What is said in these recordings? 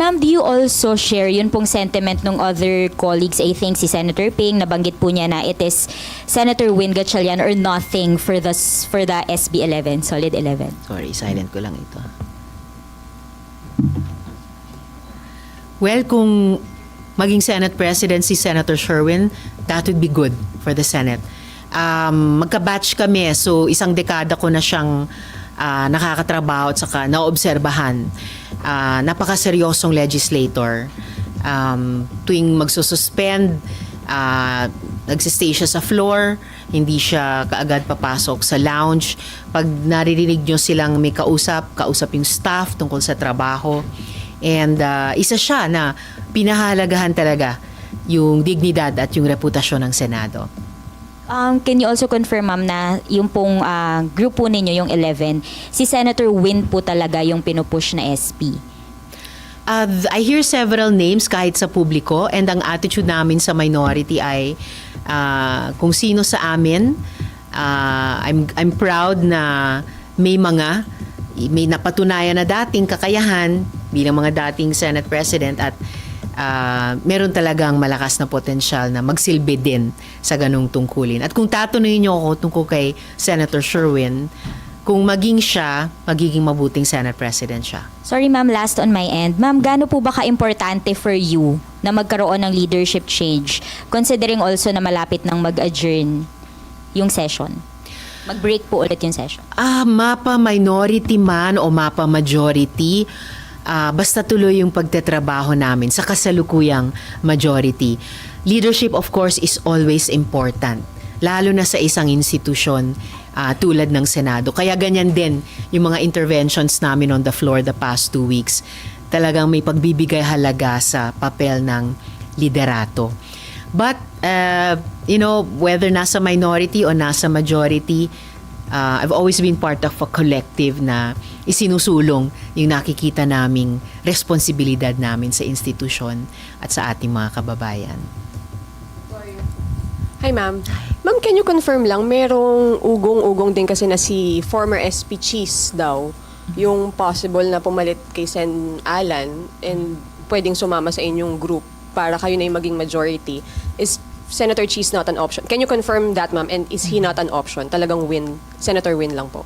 ma'am, do you also share yun pong sentiment ng other colleagues? I think si Senator Ping, nabanggit po niya na it is Senator Win Gatchalian or nothing for the SB 11, Solid 11. Sorry, silent ko lang ito. Well, kung maging Senate President si Senator Sherwin, that would be good for the Senate. Magka-batch kami, so isang dekada ko na siyang nakakatrabaho at saka naobserbahan. Napakaseryosong legislator. Tuwing magsususpend, nagsistay siya sa floor, hindi siya kaagad papasok sa lounge. Pag naririnig nyo silang may kausap yung staff tungkol sa trabaho. And isa siya na pinahalagahan talaga yung dignidad at yung reputasyon ng Senado. Can you also confirm, ma'am, na yung pong group po ninyo, yung 11, si Senator Win po talaga yung pinupush na SP? I hear several names kahit sa publiko, and ang attitude namin sa minority ay kung sino sa amin. I'm proud na may napatunayan na dating kakayahan bilang mga dating Senate President at meron talagang malakas na potensyal na magsilbi din sa ganung tungkulin. At kung tatanungin niyo ako tungkol kay Senator Sherwin, kung maging siya, magiging mabuting Senate President siya. Sorry, ma'am, last on my end. Ma'am, gaano po ba ka-importante for you na magkaroon ng leadership change, considering also na malapit nang mag-adjourn yung session? Mag-break po ulit yung session. Mapa minority man o mapa majority, basta tuloy yung pagtatrabaho namin sa kasalukuyang majority. Leadership, of course, is always important, lalo na sa isang institusyon tulad ng Senado. Kaya ganyan din yung mga interventions namin on the floor the past 2 weeks. Talagang may pagbibigay halaga sa papel ng liderato. But, whether nasa minority o nasa majority, I've always been part of a collective na isinusulong yung nakikita naming responsibilidad namin sa institusyon at sa ating mga kababayan. Hi, ma'am. Ma'am, can you confirm lang, merong ugong-ugong din kasi na si former SP Cheese daw, yung possible na pumalit kay Sen Alan and pwedeng sumama sa inyong group para kayo na yung maging majority. Is Senator Cheese not an option? Can you confirm that, ma'am? And is he not an option? Talagang Senator Win lang po.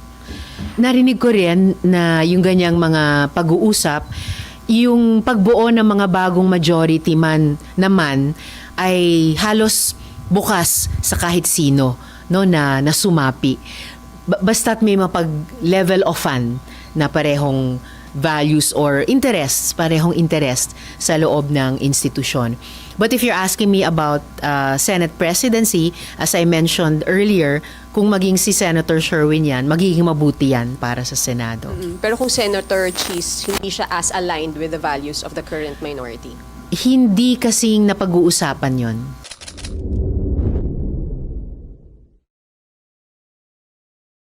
Narinig ko rin na yung ganyang mga pag-uusap, yung pagbuo ng mga bagong majority man naman ay halos bukas sa kahit sino, no, na sumapi. Basta't may mapag-level of fun na parehong values or interests, parehong interest sa loob ng institusyon. But if you're asking me about Senate presidency, as I mentioned earlier, kung maging si Senator Sherwin yan, magiging mabuti yan para sa Senado. Pero kung Senator Cheese, hindi siya as aligned with the values of the current minority? Hindi kasing napag-uusapan yon.